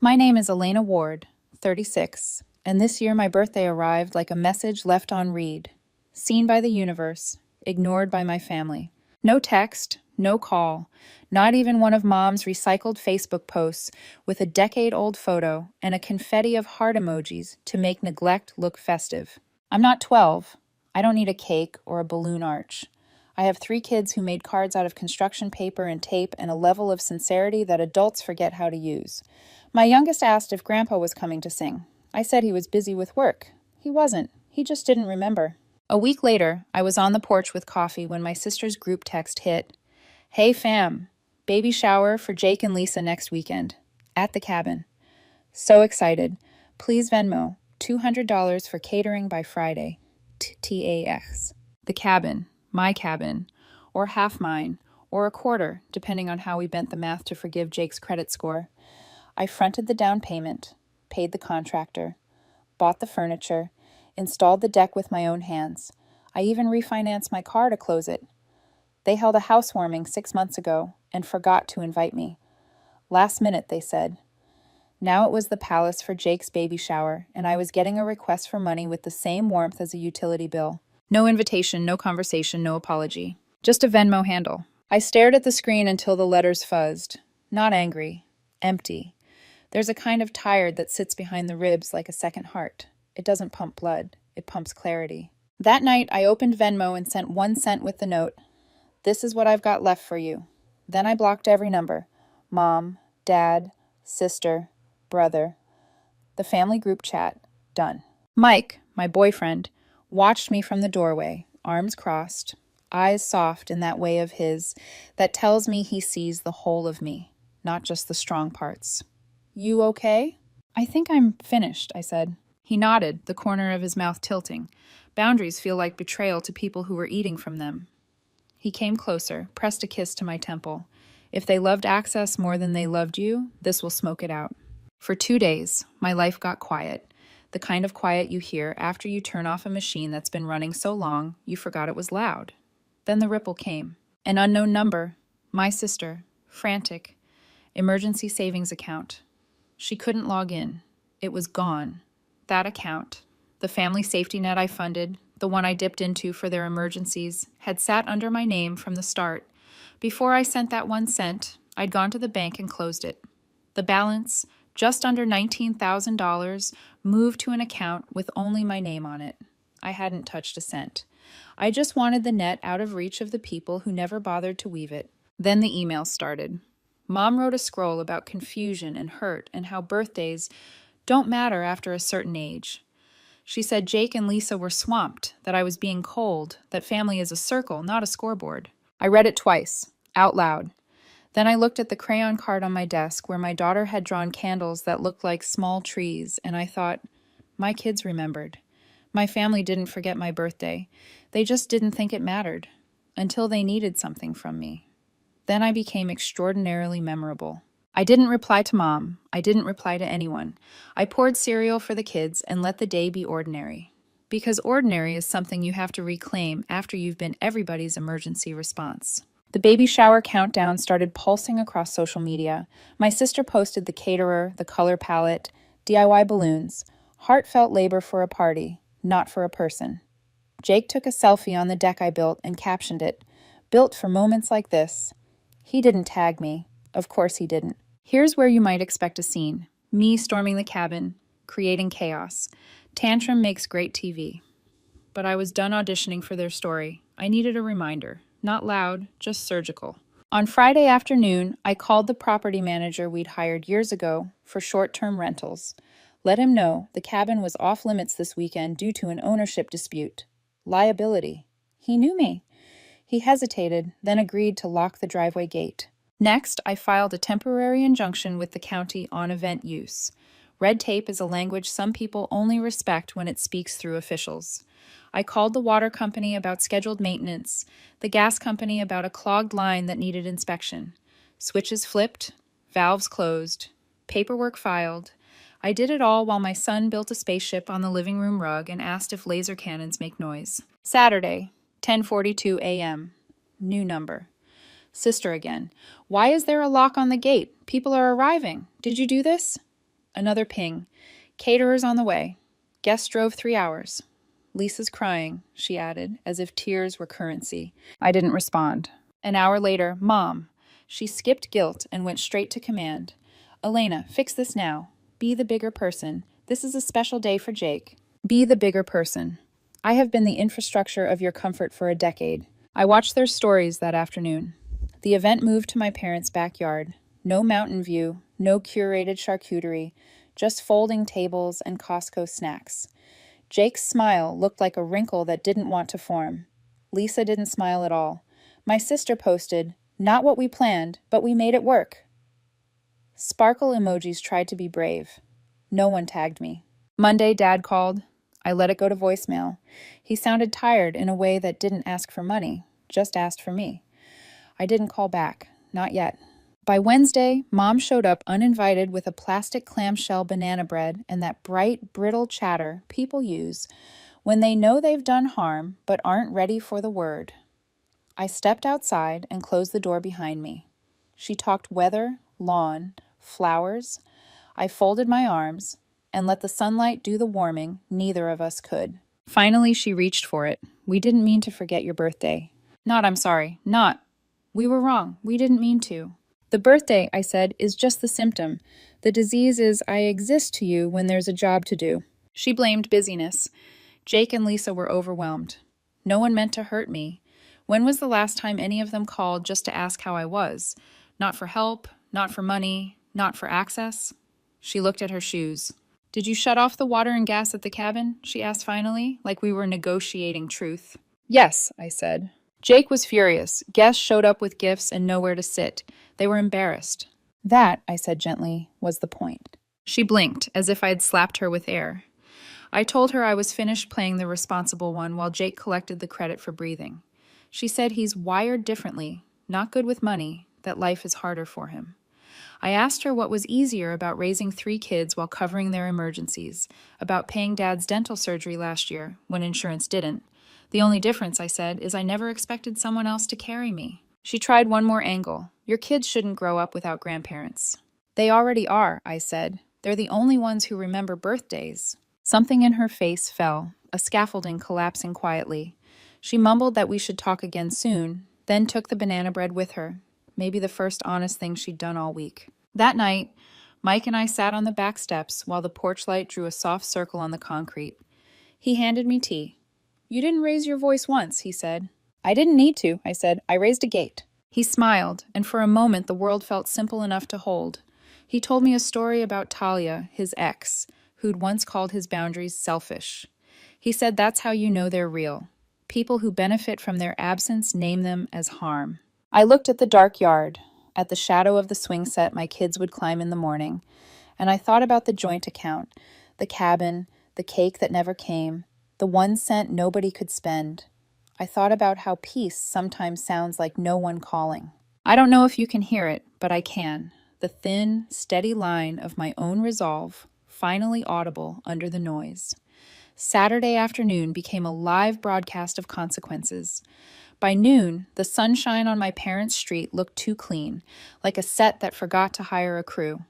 My name is Elena Ward, 36, and this year my birthday arrived like a message left on read, seen by the universe, ignored by my family. No text, no call, not even one of Mom's recycled Facebook posts with a decade-old photo and a confetti of heart emojis to make neglect look festive. I'm not 12. I don't need a cake or a balloon arch. I have 3 kids who made cards out of construction paper and tape and a level of sincerity that adults forget how to use. My youngest asked if Grandpa was coming to sing. I said he was busy with work. He wasn't. He just didn't remember. A week later, I was on the porch with coffee when my sister's group text hit. Hey fam, baby shower for Jake and Lisa next weekend. At the cabin. So excited. Please Venmo. $200 for catering by Friday. TAX. The cabin. My cabin. Or half mine. Or a quarter, depending on how we bent the math to forgive Jake's credit score. I fronted the down payment, paid the contractor, bought the furniture, installed the deck with my own hands. I even refinanced my car to close it. They held a housewarming 6 months ago and forgot to invite me. Last minute, they said. Now it was the palace for Jake's baby shower, and I was getting a request for money with the same warmth as a utility bill. No invitation, no conversation, no apology. Just a Venmo handle. I stared at the screen until the letters fuzzed. Not angry. Empty. There's a kind of tired that sits behind the ribs like a second heart. It doesn't pump blood. It pumps clarity. That night, I opened Venmo and sent 1 cent with the note. This is what I've got left for you. Then I blocked every number. Mom, Dad, sister, brother. The family group chat. Done. Mike, my boyfriend, watched me from the doorway, arms crossed, eyes soft in that way of his that tells me he sees the whole of me, not just the strong parts. You okay? I think I'm finished, I said. He nodded, the corner of his mouth tilting. Boundaries feel like betrayal to people who were eating from them. He came closer, pressed a kiss to my temple. If they loved Access more than they loved you, this will smoke it out. For 2 days, my life got quiet. The kind of quiet you hear after you turn off a machine that's been running so long you forgot it was loud. Then the ripple came. An unknown number. My sister. Frantic. Emergency savings account. She couldn't log in. It was gone. That account, the family safety net I funded, the one I dipped into for their emergencies, had sat under my name from the start. Before I sent that 1 cent, I'd gone to the bank and closed it. The balance, just under $19,000, moved to an account with only my name on it. I hadn't touched a cent. I just wanted the net out of reach of the people who never bothered to weave it. Then the emails started. Mom wrote a scroll about confusion and hurt and how birthdays don't matter after a certain age. She said Jake and Lisa were swamped, that I was being cold, that family is a circle, not a scoreboard. I read it twice, out loud. Then I looked at the crayon card on my desk where my daughter had drawn candles that looked like small trees, and I thought, my kids remembered. My family didn't forget my birthday. They just didn't think it mattered, until they needed something from me. Then I became extraordinarily memorable. I didn't reply to Mom. I didn't reply to anyone. I poured cereal for the kids and let the day be ordinary. Because ordinary is something you have to reclaim after you've been everybody's emergency response. The baby shower countdown started pulsing across social media. My sister posted the caterer, the color palette, DIY balloons, heartfelt labor for a party, not for a person. Jake took a selfie on the deck I built and captioned it, "Built for moments like this." He didn't tag me. Of course he didn't. Here's where you might expect a scene. Me storming the cabin, creating chaos. Tantrum makes great TV. But I was done auditioning for their story. I needed a reminder. Not loud, just surgical. On Friday afternoon, I called the property manager we'd hired years ago for short-term rentals. Let him know the cabin was off limits this weekend due to an ownership dispute. Liability. He knew me. He hesitated, then agreed to lock the driveway gate. Next, I filed a temporary injunction with the county on event use. Red tape is a language some people only respect when it speaks through officials. I called the water company about scheduled maintenance, the gas company about a clogged line that needed inspection. Switches flipped, valves closed, paperwork filed. I did it all while my son built a spaceship on the living room rug and asked if laser cannons make noise. Saturday, 10:42 a.m. New number. Sister again. Why is there a lock on the gate? People are arriving. Did you do this? Another ping. Caterers on the way. Guest drove 3 hours. Lisa's crying, she added, as if tears were currency. I didn't respond. An hour later, Mom. She skipped guilt and went straight to command. Elena, fix this now. Be the bigger person. This is a special day for Jake. Be the bigger person. I have been the infrastructure of your comfort for a decade. I watched their stories that afternoon. The event moved to my parents' backyard. No mountain view, no curated charcuterie, just folding tables and Costco snacks. Jake's smile looked like a wrinkle that didn't want to form. Lisa didn't smile at all. My sister posted, "Not what we planned, but we made it work." Sparkle emojis tried to be brave. No one tagged me. Monday, Dad called. I let it go to voicemail. He sounded tired in a way that didn't ask for money, just asked for me. I didn't call back, not yet. By Wednesday, Mom showed up uninvited with a plastic clamshell banana bread and that bright, brittle chatter people use when they know they've done harm but aren't ready for the word. I stepped outside and closed the door behind me. She talked weather, lawn, flowers. I folded my arms and let the sunlight do the warming neither of us could. Finally, she reached for it. We didn't mean to forget your birthday. Not, I'm sorry, not. We were wrong. We didn't mean to. The birthday, I said, is just the symptom. The disease is I exist to you when there's a job to do. She blamed busyness. Jake and Lisa were overwhelmed. No one meant to hurt me. When was the last time any of them called just to ask how I was? Not for help, not for money, not for access? She looked at her shoes. Did you shut off the water and gas at the cabin? She asked finally, like we were negotiating truth. Yes, I said. Jake was furious. Guests showed up with gifts and nowhere to sit. They were embarrassed. That, I said gently, was the point. She blinked, as if I'd slapped her with air. I told her I was finished playing the responsible one while Jake collected the credit for breathing. She said he's wired differently, not good with money, that life is harder for him. I asked her what was easier about raising 3 kids while covering their emergencies, about paying Dad's dental surgery last year, when insurance didn't. The only difference, I said, is I never expected someone else to carry me. She tried one more angle. Your kids shouldn't grow up without grandparents. They already are, I said. They're the only ones who remember birthdays. Something in her face fell, a scaffolding collapsing quietly. She mumbled that we should talk again soon, then took the banana bread with her, maybe the first honest thing she'd done all week. That night, Mike and I sat on the back steps while the porch light drew a soft circle on the concrete. He handed me tea. You didn't raise your voice once, he said. I didn't need to, I said. I raised a gate. He smiled, and for a moment the world felt simple enough to hold. He told me a story about Talia, his ex, who'd once called his boundaries selfish. He said that's how you know they're real. People who benefit from their absence name them as harm. I looked at the dark yard, at the shadow of the swing set my kids would climb in the morning, and I thought about the joint account, the cabin, the cake that never came, the 1 cent nobody could spend. I thought about how peace sometimes sounds like no one calling. I don't know if you can hear it, but I can. The thin, steady line of my own resolve, finally audible under the noise. Saturday afternoon became a live broadcast of consequences. By noon, the sunshine on my parents' street looked too clean, like a set that forgot to hire a crew.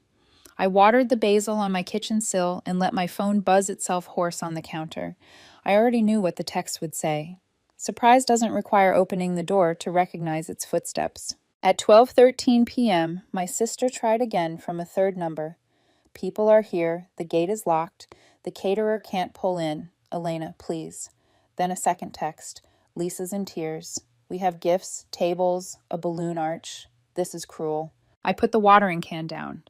I watered the basil on my kitchen sill and let my phone buzz itself hoarse on the counter. I already knew what the text would say. Surprise doesn't require opening the door to recognize its footsteps. At 12:13 p.m., my sister tried again from a third number. People are here, the gate is locked, the caterer can't pull in. Elena, please. Then a second text. Lisa's in tears. We have gifts, tables, a balloon arch. This is cruel. I put the watering can down.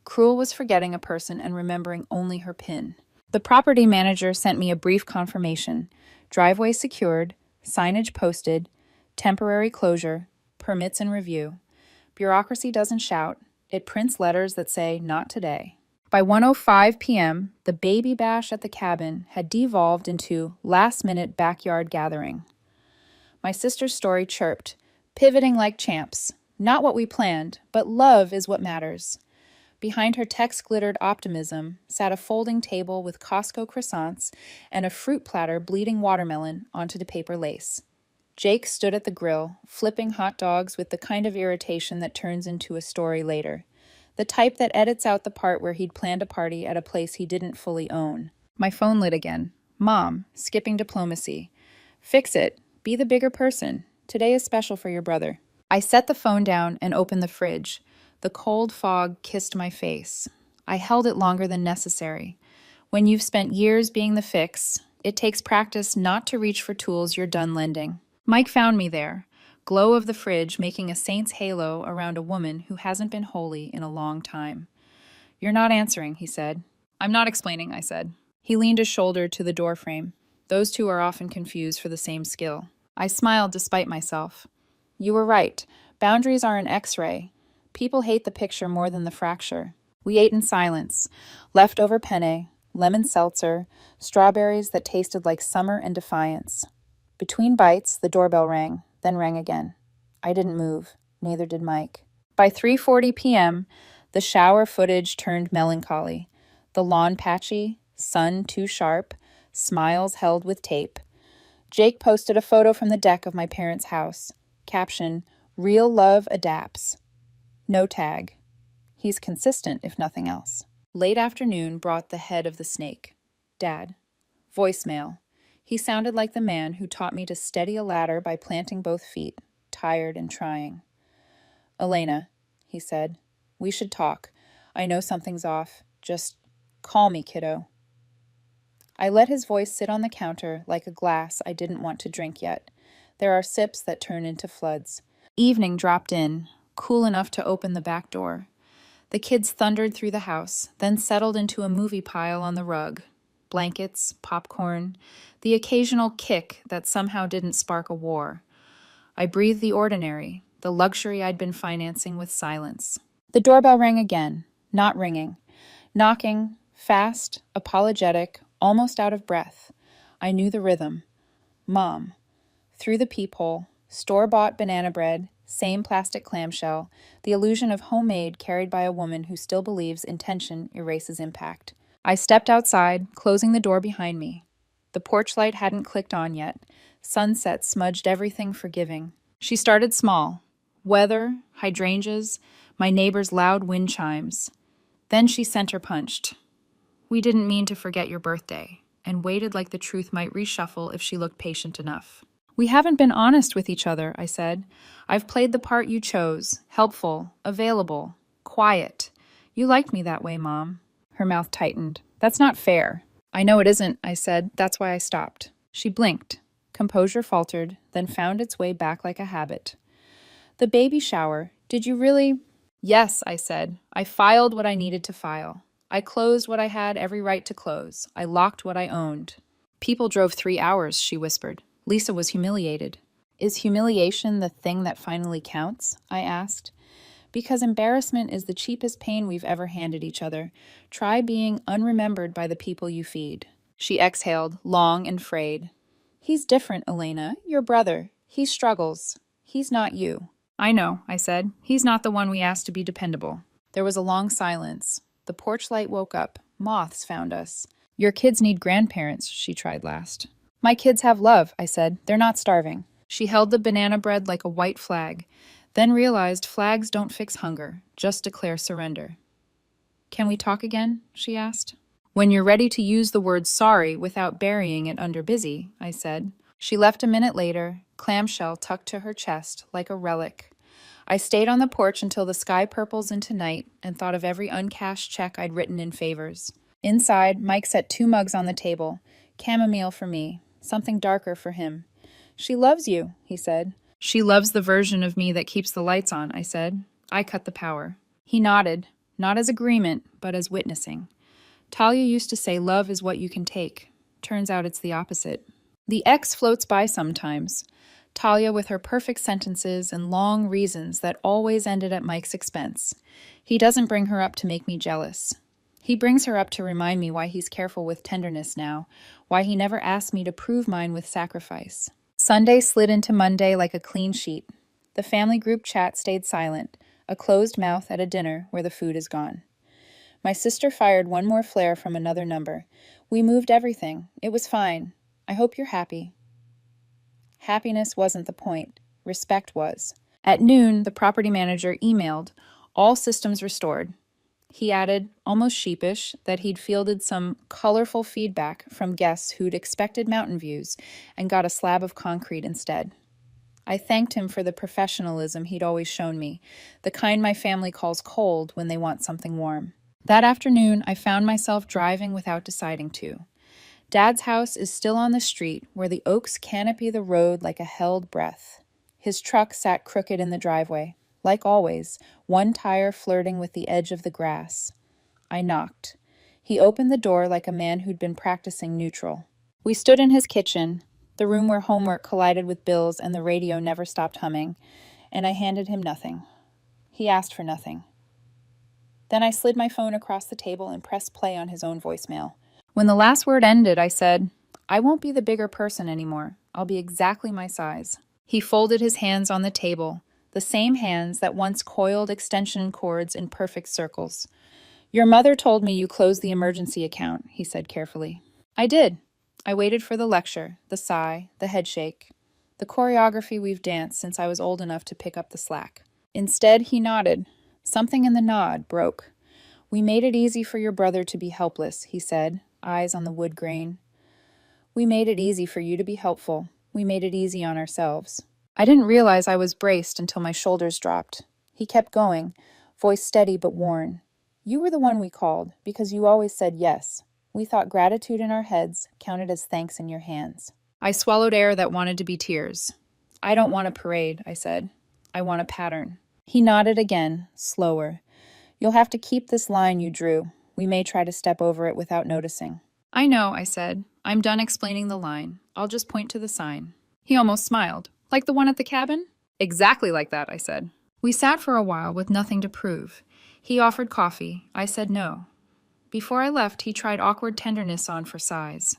Cruel was forgetting a person and remembering only her PIN. The property manager sent me a brief confirmation. Driveway secured, signage posted, temporary closure, permits in review. Bureaucracy doesn't shout. It prints letters that say, not today. By 1:05 p.m., the baby bash at the cabin had devolved into last-minute backyard gathering. My sister's story chirped, pivoting like champs. Not what we planned, but love is what matters. Behind her text-glittered optimism sat a folding table with Costco croissants and a fruit platter bleeding watermelon onto the paper lace. Jake stood at the grill, flipping hot dogs with the kind of irritation that turns into a story later. the type that edits out the part where he'd planned a party at a place he didn't fully own. My phone lit again. Mom, skipping diplomacy. Fix it. Be the bigger person. Today is special for your brother. I set the phone down and opened the fridge. The cold fog kissed my face. I held it longer than necessary. When you've spent years being the fix, it takes practice not to reach for tools you're done lending. Mike found me there, glow of the fridge making a saint's halo around a woman who hasn't been holy in a long time. You're not answering, he said. I'm not explaining, I said. He leaned his shoulder to the doorframe. Those two are often confused for the same skill. I smiled despite myself. You were right. Boundaries are an X-ray. People hate the picture more than the fracture. We ate in silence. Leftover penne, lemon seltzer, strawberries that tasted like summer and defiance. Between bites, the doorbell rang, then rang again. I didn't move. Neither did Mike. By 3:40 p.m., the shower footage turned melancholy. The lawn patchy, sun too sharp, smiles held with tape. Jake posted a photo from the deck of my parents' house. Caption, Real love adapts. No tag. He's consistent, if nothing else. Late afternoon brought the head of the snake. Dad. Voicemail. He sounded like the man who taught me to steady a ladder by planting both feet, tired and trying. Elena, he said, we should talk. I know something's off. Just call me, kiddo. I let his voice sit on the counter like a glass I didn't want to drink yet. There are sips that turn into floods. Evening dropped in, cool enough to open the back door. The kids thundered through the house, then settled into a movie pile on the rug. Blankets, popcorn, the occasional kick that somehow didn't spark a war. I breathed the ordinary, the luxury I'd been financing with silence. The doorbell rang again, not ringing. Knocking, fast, apologetic, almost out of breath. I knew the rhythm. Mom. Through the peephole, store-bought banana bread, same plastic clamshell, the illusion of homemade carried by a woman who still believes intention erases impact. I stepped outside, closing the door behind me. The porch light hadn't clicked on yet. Sunset smudged everything forgiving. She started small. Weather, hydrangeas, my neighbor's loud wind chimes. Then she center-punched. We didn't mean to forget your birthday, and waited like the truth might reshuffle if she looked patient enough. We haven't been honest with each other, I said. I've played the part you chose, helpful, available, quiet. You liked me that way, Mom. Her mouth tightened. That's not fair. I know it isn't, I said. That's why I stopped. She blinked. Composure faltered, then found its way back like a habit. The baby shower. Did you really? Yes, I said. I filed what I needed to file. I closed what I had every right to close. I locked what I owned. People drove 3 hours, she whispered. Lisa was humiliated. Is humiliation the thing that finally counts? I asked. Because embarrassment is the cheapest pain we've ever handed each other. Try being unremembered by the people you feed. She exhaled, long and frayed. He's different, Elena. Your brother. He struggles. He's not you. I know, I said. He's not the one we asked to be dependable. There was a long silence. The porch light woke up. Moths found us. Your kids need grandparents, she tried last. My kids have love, I said. They're not starving. She held the banana bread like a white flag, then realized flags don't fix hunger, just declare surrender. Can we talk again? She asked. When you're ready to use the word sorry without burying it under busy, I said. She left a minute later, clamshell tucked to her chest like a relic. I stayed on the porch until the sky purples into night and thought of every uncashed check I'd written in favors. Inside, Mike set 2 mugs on the table. Chamomile for me, something darker for him. She loves you, he said. She loves the version of me that keeps the lights on, I said. I cut the power. He nodded, not as agreement, but as witnessing. Talia used to say love is what you can take. Turns out it's the opposite. The ex floats by sometimes. Talia with her perfect sentences and long reasons that always ended at Mike's expense. He doesn't bring her up to make me jealous. He brings her up to remind me why he's careful with tenderness now, why he never asked me to prove mine with sacrifice. Sunday slid into Monday like a clean sheet. The family group chat stayed silent, a closed mouth at a dinner where the food is gone. My sister fired one more flare from another number. We moved everything. It was fine. I hope you're happy. Happiness wasn't the point. Respect was. At noon, the property manager emailed, all systems restored. He added, almost sheepish, that he'd fielded some colorful feedback from guests who'd expected mountain views and got a slab of concrete instead. I thanked him for the professionalism he'd always shown me, the kind my family calls cold when they want something warm. That afternoon, I found myself driving without deciding to. Dad's house is still on the street where the oaks canopy the road like a held breath. His truck sat crooked in the driveway, like always, one tire flirting with the edge of the grass. I knocked. He opened the door like a man who'd been practicing neutral. We stood in his kitchen, the room where homework collided with bills and the radio never stopped humming, and I handed him nothing. He asked for nothing. Then I slid my phone across the table and pressed play on his own voicemail. When the last word ended, I said, "I won't be the bigger person anymore. I'll be exactly my size." He folded his hands on the table, the same hands that once coiled extension cords in perfect circles. "Your mother told me you closed the emergency account," he said carefully. I did. I waited for the lecture, the sigh, the headshake, the choreography we've danced since I was old enough to pick up the slack. Instead, he nodded. Something in the nod broke. "We made it easy for your brother to be helpless," he said, eyes on the wood grain. "We made it easy for you to be helpful. We made it easy on ourselves." I didn't realize I was braced until my shoulders dropped. He kept going, voice steady but worn. "You were the one we called, because you always said yes. We thought gratitude in our heads counted as thanks in your hands." I swallowed air that wanted to be tears. "I don't want a parade," I said. "I want a pattern." He nodded again, slower. "You'll have to keep this line you drew. We may try to step over it without noticing." "I know," I said. "I'm done explaining the line. I'll just point to the sign." He almost smiled. "Like the one at the cabin?" "Exactly like that," I said. We sat for a while with nothing to prove. He offered coffee. I said no. Before I left, he tried awkward tenderness on for size.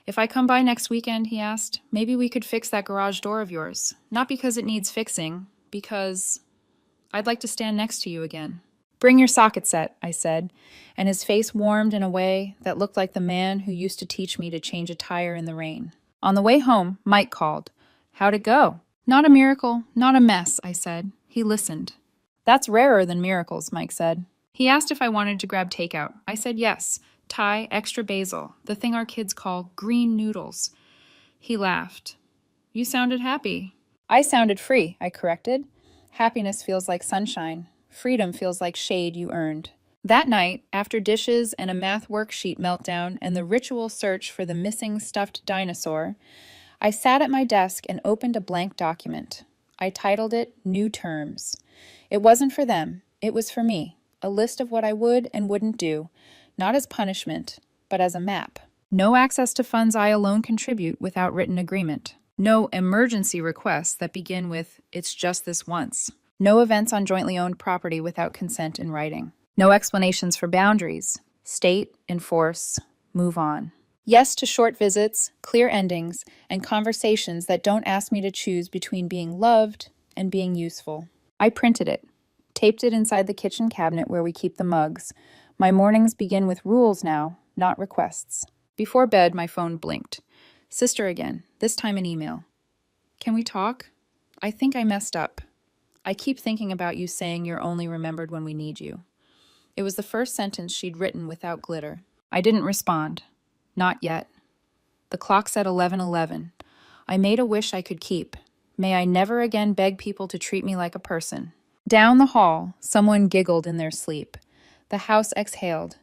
"If I come by next weekend," he asked, "maybe we could fix that garage door of yours. Not because it needs fixing, because I'd like to stand next to you again." "Bring your socket set," I said, and his face warmed in a way that looked like the man who used to teach me to change a tire in the rain. On the way home, Mike called. "How'd it go?" "Not a miracle, not a mess," I said. He listened. "That's rarer than miracles," Mike said. He asked if I wanted to grab takeout. I said yes. Thai, extra basil, the thing our kids call green noodles. He laughed. "You sounded happy." "I sounded free," I corrected. "Happiness feels like sunshine. Freedom feels like shade you earned." That night, after dishes and a math worksheet meltdown and the ritual search for the missing stuffed dinosaur, I sat at my desk and opened a blank document. I titled it New Terms. It wasn't for them. It was for me. A list of what I would and wouldn't do, not as punishment, but as a map. No access to funds I alone contribute without written agreement. No emergency requests that begin with, "It's just this once." No events on jointly owned property without consent in writing. No explanations for boundaries. State, enforce, move on. Yes to short visits, clear endings, and conversations that don't ask me to choose between being loved and being useful. I printed it, taped it inside the kitchen cabinet where we keep the mugs. My mornings begin with rules now, not requests. Before bed, my phone blinked. Sister again, this time an email. "Can we talk? I think I messed up. I keep thinking about you saying you're only remembered when we need you." It was the first sentence she'd written without glitter. I didn't respond. Not yet. The clock said 11:11. I made a wish I could keep. May I never again beg people to treat me like a person. Down the hall, someone giggled in their sleep. The house exhaled.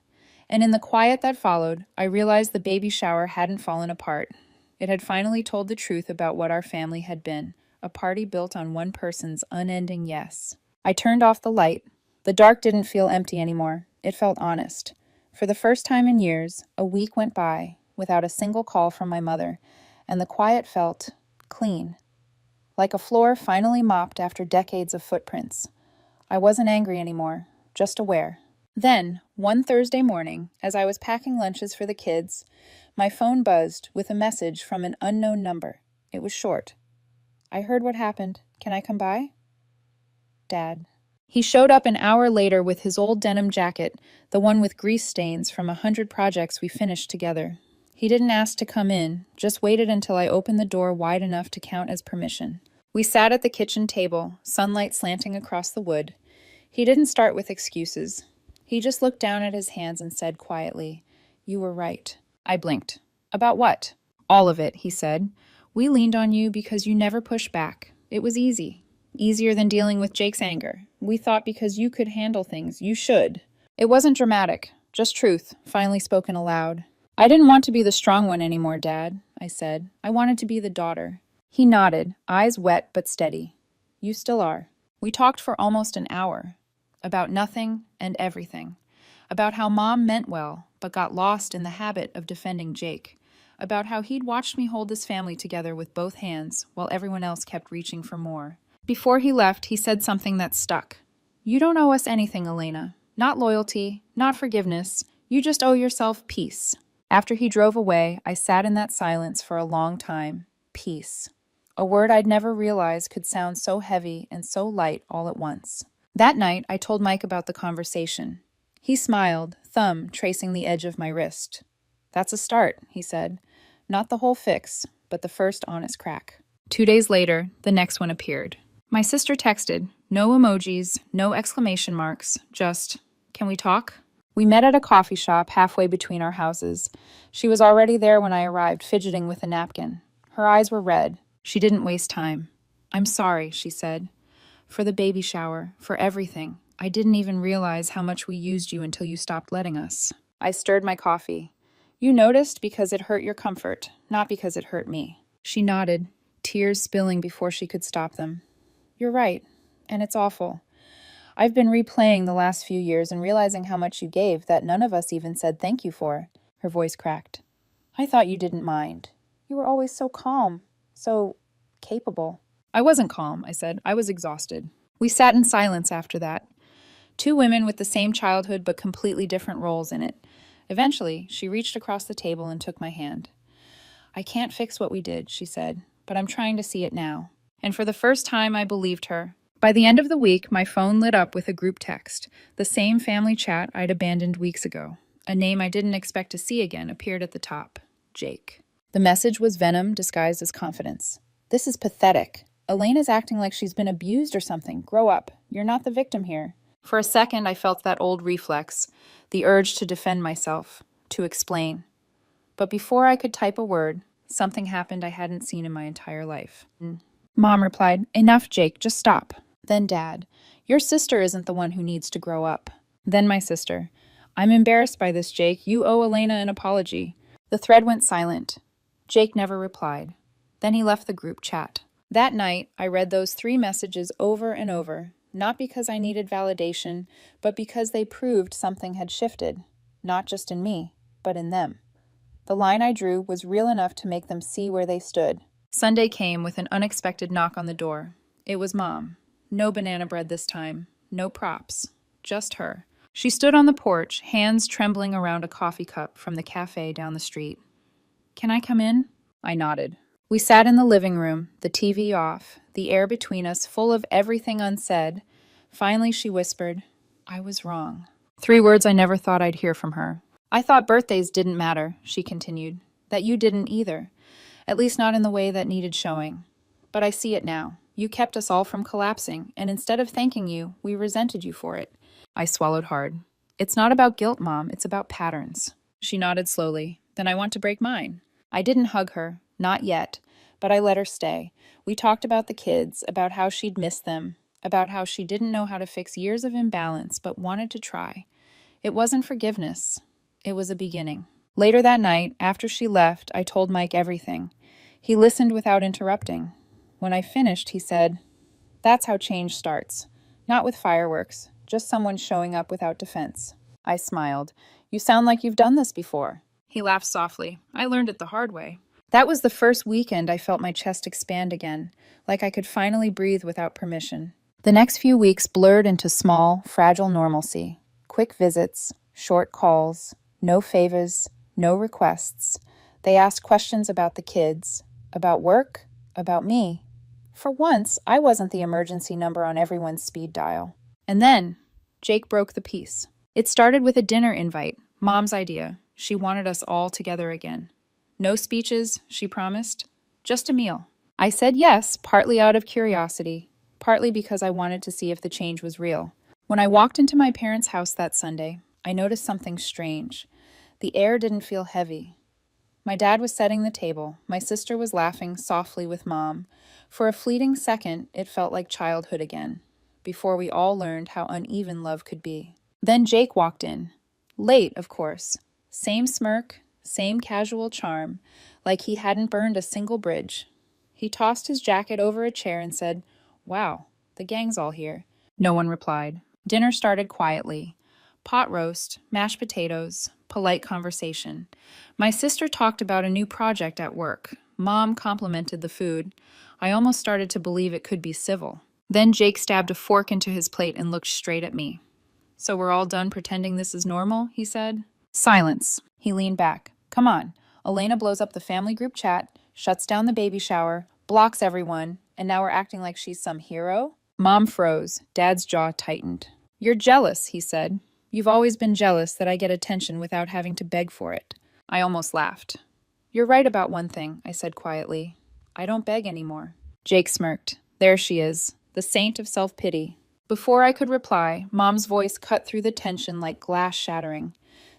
And in the quiet that followed, I realized the baby shower hadn't fallen apart. It had finally told the truth about what our family had been, a party built on one person's unending yes. I turned off the light. The dark didn't feel empty anymore. It felt honest. For the first time in years, a week went by without a single call from my mother, and the quiet felt clean, like a floor finally mopped after decades of footprints. I wasn't angry anymore, just aware. Then, one Thursday morning, as I was packing lunches for the kids, my phone buzzed with a message from an unknown number. It was short. "I heard what happened. Can I come by?" Dad. He showed up an hour later with his old denim jacket, the one with grease stains from 100 projects we finished together. He didn't ask to come in, just waited until I opened the door wide enough to count as permission. We sat at the kitchen table, sunlight slanting across the wood. He didn't start with excuses. He just looked down at his hands and said quietly, "You were right." I blinked. "About what?" "All of it," he said. "We leaned on you because you never pushed back. It was easy. Easier than dealing with Jake's anger. We thought because you could handle things, you should." It wasn't dramatic, just truth, finally spoken aloud. "I didn't want to be the strong one anymore, Dad," I said. "I wanted to be the daughter." He nodded, eyes wet but steady. "You still are." We talked for almost an hour. About nothing and everything. About how Mom meant well, but got lost in the habit of defending Jake. About how he'd watched me hold this family together with both hands while everyone else kept reaching for more. Before he left, he said something that stuck. "You don't owe us anything, Elena. Not loyalty, not forgiveness. You just owe yourself peace." After he drove away, I sat in that silence for a long time. Peace. A word I'd never realized could sound so heavy and so light all at once. That night, I told Mike about the conversation. He smiled, thumb tracing the edge of my wrist. "That's a start," he said. "Not the whole fix, but the first honest crack." 2 days later, the next one appeared. My sister texted, no emojis, no exclamation marks, just, "Can we talk?" We met at a coffee shop halfway between our houses. She was already there when I arrived, fidgeting with a napkin. Her eyes were red. She didn't waste time. "I'm sorry," she said. "For the baby shower, for everything. I didn't even realize how much we used you until you stopped letting us." I stirred my coffee. "You noticed because it hurt your comfort, not because it hurt me." She nodded, tears spilling before she could stop them. "You're right, and it's awful. I've been replaying the last few years and realizing how much you gave that none of us even said thank you for." Her voice cracked. "I thought you didn't mind. You were always so calm, so capable." "I wasn't calm," I said. "I was exhausted." We sat in silence after that. Two women with the same childhood but completely different roles in it. Eventually, she reached across the table and took my hand. "I can't fix what we did," she said, "but I'm trying to see it now." And for the first time, I believed her. By the end of the week, my phone lit up with a group text, the same family chat I'd abandoned weeks ago. A name I didn't expect to see again appeared at the top. Jake. The message was venom disguised as confidence. "This is pathetic. Elena's acting like she's been abused or something. Grow up. You're not the victim here." For a second, I felt that old reflex, the urge to defend myself, to explain. But before I could type a word, something happened I hadn't seen in my entire life. Mom replied, "Enough, Jake, just stop." Then Dad, "Your sister isn't the one who needs to grow up." Then my sister, "I'm embarrassed by this, Jake. You owe Elena an apology." The thread went silent. Jake never replied. Then he left the group chat. That night, I read those 3 messages over and over, not because I needed validation, but because they proved something had shifted, not just in me, but in them. The line I drew was real enough to make them see where they stood. Sunday came with an unexpected knock on the door. It was Mom. No banana bread this time. No props. Just her. She stood on the porch, hands trembling around a coffee cup from the cafe down the street. "Can I come in?" I nodded. We sat in the living room, the TV off, the air between us full of everything unsaid. Finally, she whispered, "I was wrong." 3 words I never thought I'd hear from her. "I thought birthdays didn't matter," she continued. "That you didn't either. At least not in the way that needed showing. But I see it now. You kept us all from collapsing, and instead of thanking you, we resented you for it." I swallowed hard. "It's not about guilt, Mom. It's about patterns." She nodded slowly. "Then I want to break mine." I didn't hug her. Not yet. But I let her stay. We talked about the kids, about how she'd missed them, about how she didn't know how to fix years of imbalance, but wanted to try. It wasn't forgiveness. It was a beginning. Later that night, after she left, I told Mike everything. He listened without interrupting. When I finished, he said, "That's how change starts. Not with fireworks, just someone showing up without defense." I smiled. "You sound like you've done this before." He laughed softly. "I learned it the hard way." That was the first weekend I felt my chest expand again, like I could finally breathe without permission. The next few weeks blurred into small, fragile normalcy. Quick visits, short calls, no favors, no requests. They asked questions about the kids, about work, about me. For once, I wasn't the emergency number on everyone's speed dial. And then, Jake broke the peace. It started with a dinner invite, Mom's idea. She wanted us all together again. No speeches, she promised. Just a meal. I said yes, partly out of curiosity, partly because I wanted to see if the change was real. When I walked into my parents' house that Sunday, I noticed something strange. The air didn't feel heavy. My dad was setting the table. My sister was laughing softly with Mom. For a fleeting second, it felt like childhood again, before we all learned how uneven love could be. Then Jake walked in. Late, of course. Same smirk, same casual charm, like he hadn't burned a single bridge. He tossed his jacket over a chair and said, "Wow, the gang's all here." No one replied. Dinner started quietly. Pot roast, mashed potatoes, polite conversation. My sister talked about a new project at work. Mom complimented the food. I almost started to believe it could be civil. Then Jake stabbed a fork into his plate and looked straight at me. "So we're all done pretending this is normal?" he said. Silence. He leaned back. "Come on." Elena blows up the family group chat, shuts down the baby shower, blocks everyone, and now we're acting like she's some hero? Mom froze. Dad's jaw tightened. "You're jealous," he said. "You've always been jealous that I get attention without having to beg for it." I almost laughed. "You're right about one thing," I said quietly. "I don't beg anymore." Jake smirked. There she is, the saint of self-pity. Before I could reply, Mom's voice cut through the tension like glass shattering.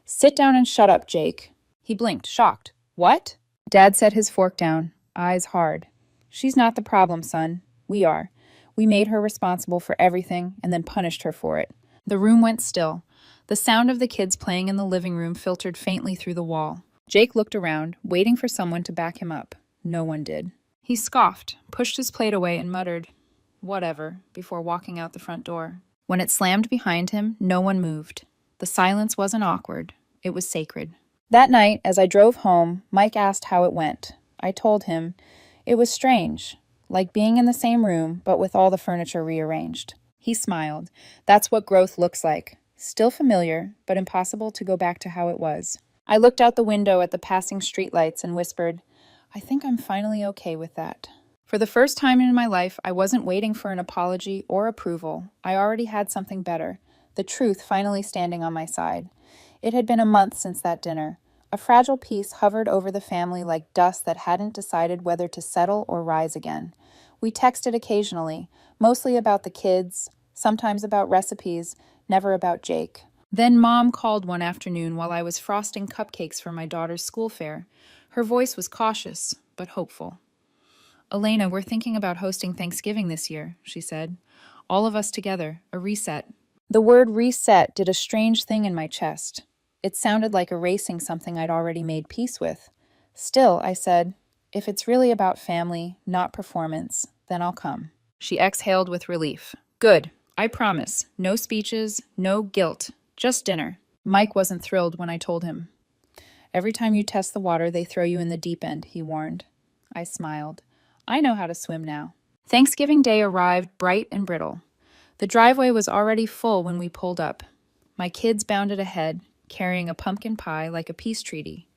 "Sit down and shut up, Jake." He blinked, shocked. "What?" Dad set his fork down, eyes hard. "She's not the problem, son. We are. We made her responsible for everything and then punished her for it." The room went still. The sound of the kids playing in the living room filtered faintly through the wall. Jake looked around, waiting for someone to back him up. No one did. He scoffed, pushed his plate away, and muttered, "Whatever," before walking out the front door. When it slammed behind him, no one moved. The silence wasn't awkward. It was sacred. That night, as I drove home, Mike asked how it went. I told him, "It was strange, like being in the same room, but with all the furniture rearranged." He smiled. That's what growth looks like. Still familiar, but impossible to go back to how it was. I looked out the window at the passing streetlights and whispered, "I think I'm finally okay with that." For the first time in my life, I wasn't waiting for an apology or approval. I already had something better, the truth finally standing on my side. It had been a month since that dinner. A fragile peace hovered over the family like dust that hadn't decided whether to settle or rise again. We texted occasionally, mostly about the kids, sometimes about recipes, never about Jake. Then Mom called one afternoon while I was frosting cupcakes for my daughter's school fair. Her voice was cautious, but hopeful. "Elena, we're thinking about hosting Thanksgiving this year," she said. "All of us together, a reset." The word reset did a strange thing in my chest. It sounded like erasing something I'd already made peace with. Still, I said, "If it's really about family, not performance, then I'll come." She exhaled with relief. "Good. I promise. No speeches, no guilt. Just dinner." Mike wasn't thrilled when I told him. "Every time you test the water, they throw you in the deep end," he warned. I smiled. I know how to swim now. Thanksgiving Day arrived bright and brittle. The driveway was already full when we pulled up. My kids bounded ahead, carrying a pumpkin pie like a peace treaty.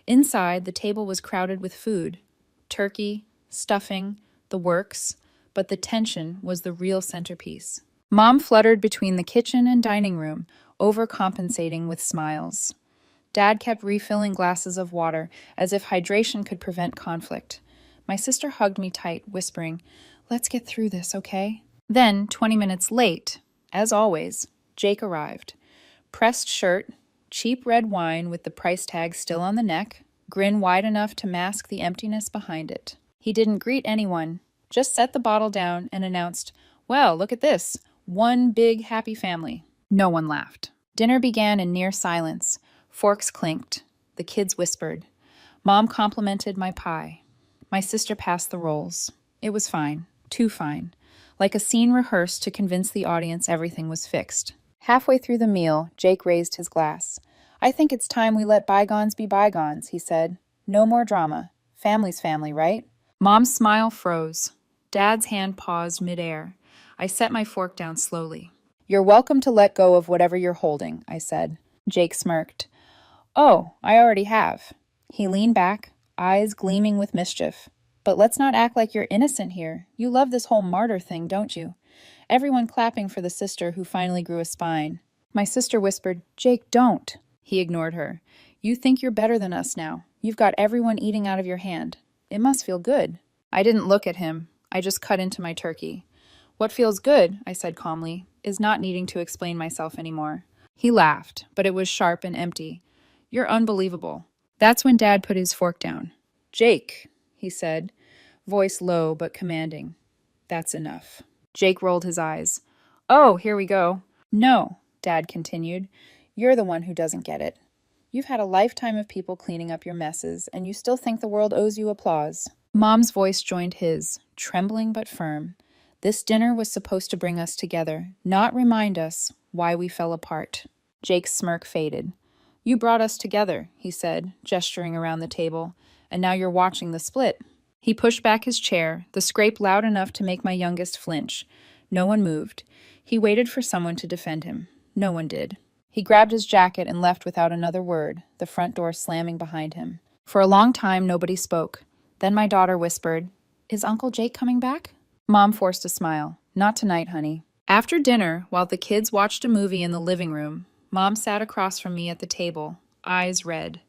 Inside, the table was crowded with food. Turkey, stuffing, the works, but the tension was the real centerpiece. Mom fluttered between the kitchen and dining room, overcompensating with smiles. Dad kept refilling glasses of water, as if hydration could prevent conflict. My sister hugged me tight, whispering, "Let's get through this, okay?" Then, 20 minutes late, as always, Jake arrived. Pressed shirt, cheap red wine with the price tag still on the neck, grin wide enough to mask the emptiness behind it. He didn't greet anyone, just set the bottle down and announced, "Well, look at this. One big happy family." No one laughed. Dinner began in near silence. Forks clinked. The kids whispered. Mom complimented my pie. My sister passed the rolls. It was fine. Too fine. Like a scene rehearsed to convince the audience everything was fixed. Halfway through the meal, Jake raised his glass. "I think it's time we let bygones be bygones," he said. "No more drama. Family's family, right?" Mom's smile froze. Dad's hand paused midair. I set my fork down slowly. "You're welcome to let go of whatever you're holding," I said. Jake smirked. "Oh, I already have." He leaned back, eyes gleaming with mischief. "But let's not act like you're innocent here. You love this whole martyr thing, don't you?" Everyone clapping for the sister who finally grew a spine. My sister whispered, "Jake, don't." He ignored her. "You think you're better than us now. You've got everyone eating out of your hand. It must feel good." I didn't look at him. I just cut into my turkey. "What feels good?" I said calmly. is not needing to explain myself anymore. He laughed, but it was sharp and empty. You're unbelievable. That's when Dad put his fork down. Jake, he said, voice low but commanding. That's enough. Jake rolled his eyes. Oh, here we go. No, Dad continued. You're the one who doesn't get it. You've had a lifetime of people cleaning up your messes, and you still think the world owes you applause. Mom's voice joined his, trembling but firm. This dinner was supposed to bring us together, not remind us why we fell apart. Jake's smirk faded. You brought us together, he said, gesturing around the table, and now you're watching the split. He pushed back his chair, the scrape loud enough to make my youngest flinch. No one moved. He waited for someone to defend him. No one did. He grabbed his jacket and left without another word, the front door slamming behind him. For a long time, nobody spoke. Then my daughter whispered, Is Uncle Jake coming back? Mom forced a smile. Not tonight, honey. After dinner, while the kids watched a movie in the living room, Mom sat across from me at the table, eyes red.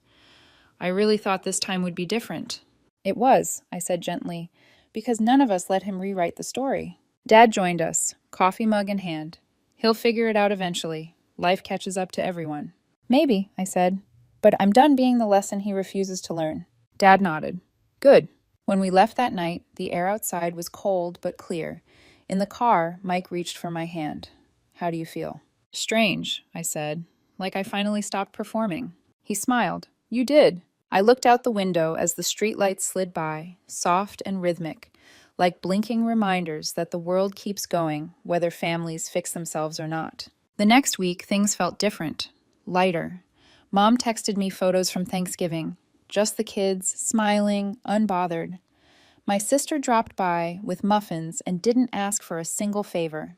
I really thought this time would be different. It was, I said gently, because none of us let him rewrite the story. Dad joined us, coffee mug in hand. He'll figure it out eventually. Life catches up to everyone. Maybe, I said, but I'm done being the lesson he refuses to learn. Dad nodded. Good. When we left that night, the air outside was cold but clear. In the car, Mike reached for my hand. How do you feel? Strange, I said, like I finally stopped performing. He smiled. You did. I looked out the window as the streetlights slid by, soft and rhythmic, like blinking reminders that the world keeps going, whether families fix themselves or not. The next week, things felt different, lighter. Mom texted me photos from Thanksgiving, just the kids, smiling, unbothered. My sister dropped by with muffins and didn't ask for a single favor.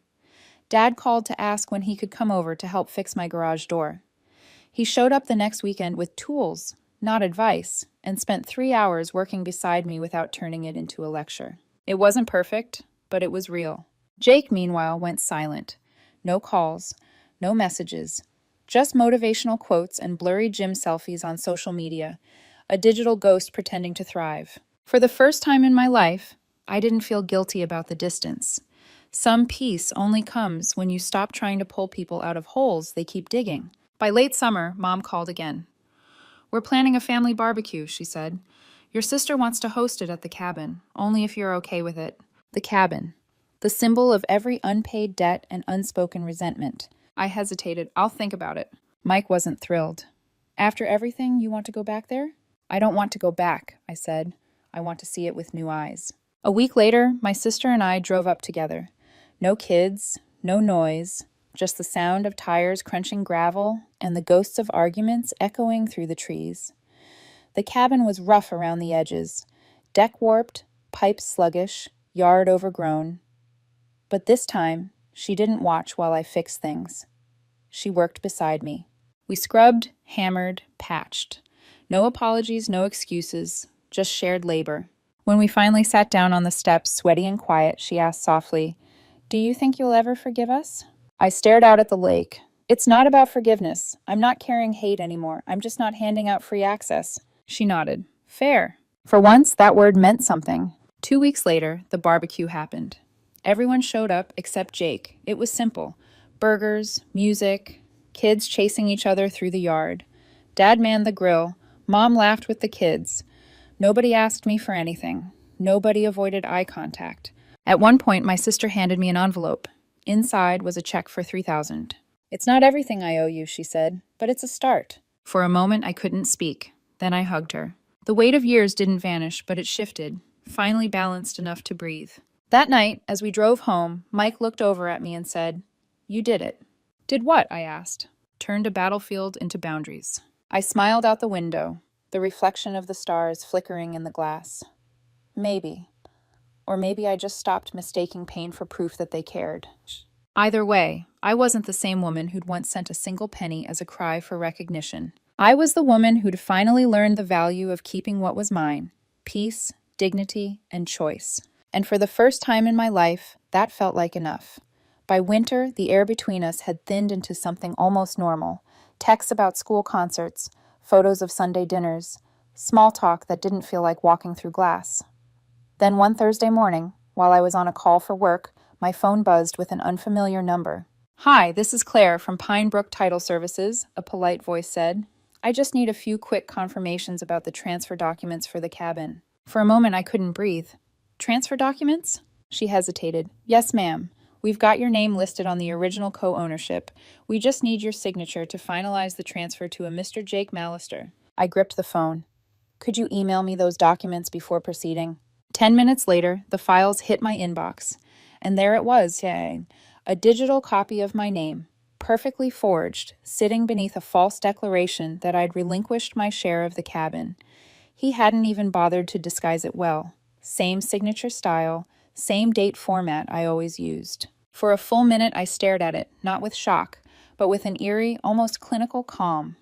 Dad called to ask when he could come over to help fix my garage door. He showed up the next weekend with tools, not advice, and spent 3 hours working beside me without turning it into a lecture. It wasn't perfect, but it was real. Jake, meanwhile, went silent. No calls, no messages, just motivational quotes and blurry gym selfies on social media, a digital ghost pretending to thrive. For the first time in my life, I didn't feel guilty about the distance. Some peace only comes when you stop trying to pull people out of holes they keep digging. By late summer, Mom called again. We're planning a family barbecue, she said. Your sister wants to host it at the cabin, only if you're okay with it. The cabin. The symbol of every unpaid debt and unspoken resentment. I hesitated. I'll think about it. Mike wasn't thrilled. After everything, you want to go back there? I don't want to go back, I said. I want to see it with new eyes. A week later, my sister and I drove up together. No kids, no noise, just the sound of tires crunching gravel and the ghosts of arguments echoing through the trees. The cabin was rough around the edges, deck warped, pipes sluggish, yard overgrown. But this time, she didn't watch while I fixed things. She worked beside me. We scrubbed, hammered, patched. No apologies, no excuses, just shared labor. When we finally sat down on the steps, sweaty and quiet, she asked softly, Do you think you'll ever forgive us? I stared out at the lake. It's not about forgiveness. I'm not carrying hate anymore. I'm just not handing out free access. She nodded. Fair. For once, that word meant something. 2 weeks later, the barbecue happened. Everyone showed up except Jake. It was simple. Burgers, music, kids chasing each other through the yard. Dad manned the grill. Mom laughed with the kids. Nobody asked me for anything. Nobody avoided eye contact. At one point, my sister handed me an envelope. Inside was a check for $3,000. It's not everything I owe you, she said, but it's a start. For a moment, I couldn't speak. Then I hugged her. The weight of years didn't vanish, but it shifted, finally balanced enough to breathe. That night, as we drove home, Mike looked over at me and said, You did it. Did what? I asked. Turned a battlefield into boundaries. I smiled out the window, the reflection of the stars flickering in the glass. Maybe. Or maybe I just stopped mistaking pain for proof that they cared. Either way, I wasn't the same woman who'd once sent a single penny as a cry for recognition. I was the woman who'd finally learned the value of keeping what was mine, peace, dignity, and choice. And for the first time in my life, that felt like enough. By winter, the air between us had thinned into something almost normal. Texts about school concerts, photos of Sunday dinners, small talk that didn't feel like walking through glass. Then one Thursday morning, while I was on a call for work, my phone buzzed with an unfamiliar number. Hi, this is Claire from Pine Brook Title Services, a polite voice said. I just need a few quick confirmations about the transfer documents for the cabin. For a moment, I couldn't breathe. Transfer documents? She hesitated. Yes, ma'am. We've got your name listed on the original co-ownership. We just need your signature to finalize the transfer to a Mr. Jake Mallister. I gripped the phone. Could you email me those documents before proceeding? 10 minutes later, the files hit my inbox. And there it was, saying, a digital copy of my name, perfectly forged, sitting beneath a false declaration that I'd relinquished my share of the cabin. He hadn't even bothered to disguise it well. Same signature style, same date format I always used. For a full minute, I stared at it, not with shock, but with an eerie, almost clinical calm.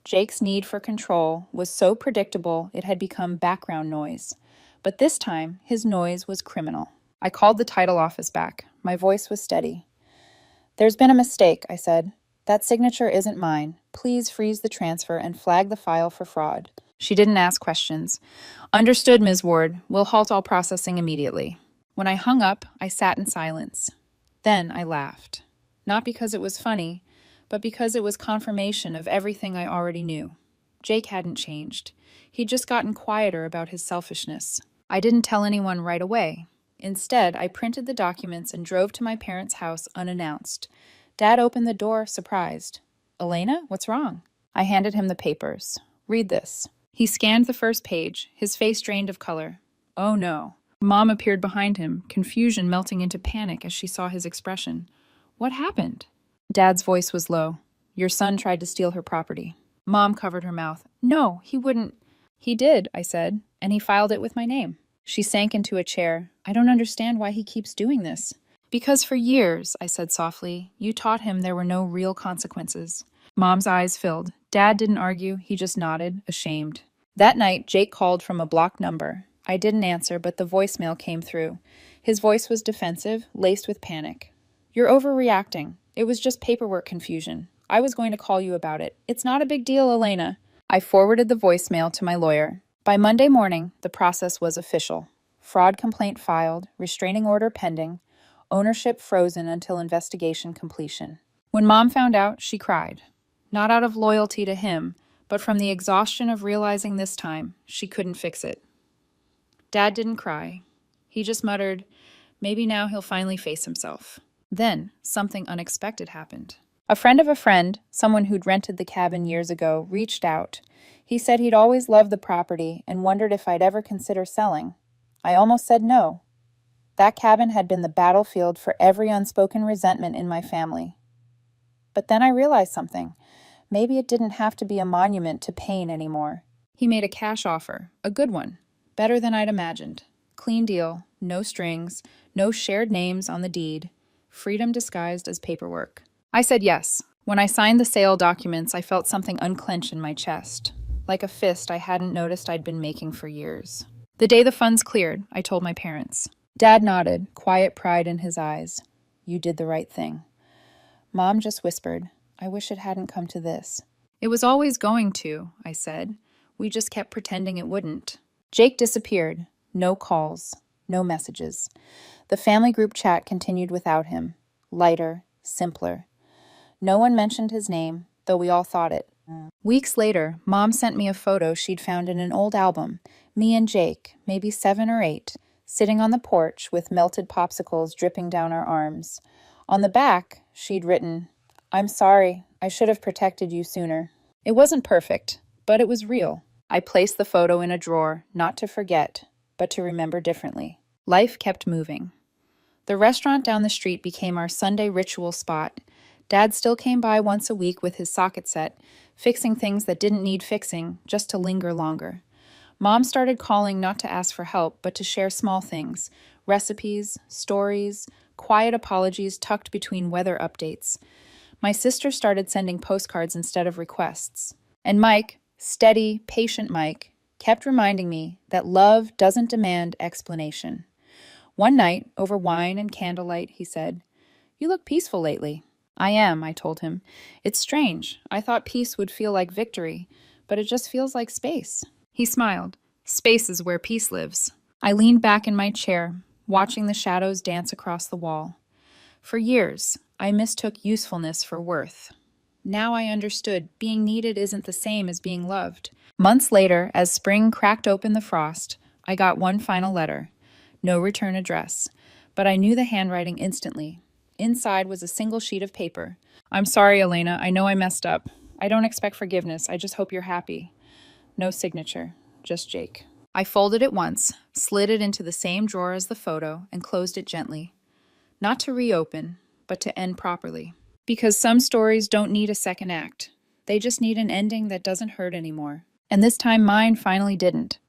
Jake's need for control was so predictable it had become background noise. But this time, his noise was criminal. I called the title office back. My voice was steady. There's been a mistake, I said. That signature isn't mine. Please freeze the transfer and flag the file for fraud. She didn't ask questions. Understood, Ms. Ward. We'll halt all processing immediately. When I hung up, I sat in silence. Then I laughed. Not because it was funny, but because it was confirmation of everything I already knew. Jake hadn't changed. He'd just gotten quieter about his selfishness. I didn't tell anyone right away. Instead, I printed the documents and drove to my parents' house unannounced. Dad opened the door, surprised. Elena, what's wrong? I handed him the papers. Read this. He scanned the first page, his face drained of color. Oh no. Mom appeared behind him, confusion melting into panic as she saw his expression. What happened? Dad's voice was low. Your son tried to steal her property. Mom covered her mouth. No, he wouldn't. He did, I said, and he filed it with my name. She sank into a chair. I don't understand why he keeps doing this. Because for years, I said softly, you taught him there were no real consequences. Mom's eyes filled. Dad didn't argue, he just nodded, ashamed. That night, Jake called from a blocked number. I didn't answer, but the voicemail came through. His voice was defensive, laced with panic. You're overreacting. It was just paperwork confusion. I was going to call you about it. It's not a big deal, Elena. I forwarded the voicemail to my lawyer. By Monday morning, the process was official. Fraud complaint filed, restraining order pending, ownership frozen until investigation completion. When Mom found out, she cried. Not out of loyalty to him, but from the exhaustion of realizing this time she couldn't fix it. Dad didn't cry. He just muttered, maybe now he'll finally face himself. Then, something unexpected happened. A friend of a friend, someone who'd rented the cabin years ago, reached out. He said he'd always loved the property and wondered if I'd ever consider selling. I almost said no. That cabin had been the battlefield for every unspoken resentment in my family. But then I realized something. Maybe it didn't have to be a monument to pain anymore. He made a cash offer, a good one, better than I'd imagined. Clean deal, no strings, no shared names on the deed, freedom disguised as paperwork. I said yes. When I signed the sale documents, I felt something unclench in my chest, like a fist I hadn't noticed I'd been making for years. The day the funds cleared, I told my parents. Dad nodded, quiet pride in his eyes. You did the right thing. Mom just whispered, I wish it hadn't come to this. It was always going to, I said. We just kept pretending it wouldn't. Jake disappeared. No calls, no messages. The family group chat continued without him. Lighter, simpler. No one mentioned his name, though we all thought it. Weeks later, Mom sent me a photo she'd found in an old album. Me and Jake, maybe 7 or 8, sitting on the porch with melted popsicles dripping down our arms. On the back, she'd written, I'm sorry, I should have protected you sooner. It wasn't perfect, but it was real. I placed the photo in a drawer, not to forget, but to remember differently. Life kept moving. The restaurant down the street became our Sunday ritual spot. Dad still came by once a week with his socket set, fixing things that didn't need fixing, just to linger longer. Mom started calling not to ask for help, but to share small things, recipes, stories, quiet apologies tucked between weather updates. My sister started sending postcards instead of requests. And Mike, steady, patient Mike, kept reminding me that love doesn't demand explanation. One night, over wine and candlelight, he said, You look peaceful lately. I am, I told him. It's strange. I thought peace would feel like victory, but it just feels like space. He smiled. Space is where peace lives. I leaned back in my chair, watching the shadows dance across the wall. For years, I mistook usefulness for worth. Now I understood being needed isn't the same as being loved. Months later, as spring cracked open the frost, I got one final letter. No return address. But I knew the handwriting instantly. Inside was a single sheet of paper. I'm sorry, Elena. I know I messed up. I don't expect forgiveness. I just hope you're happy. No signature. Just Jake. I folded it once, slid it into the same drawer as the photo, and closed it gently. Not to reopen, but to end properly. Because some stories don't need a second act. They just need an ending that doesn't hurt anymore. And this time mine finally didn't.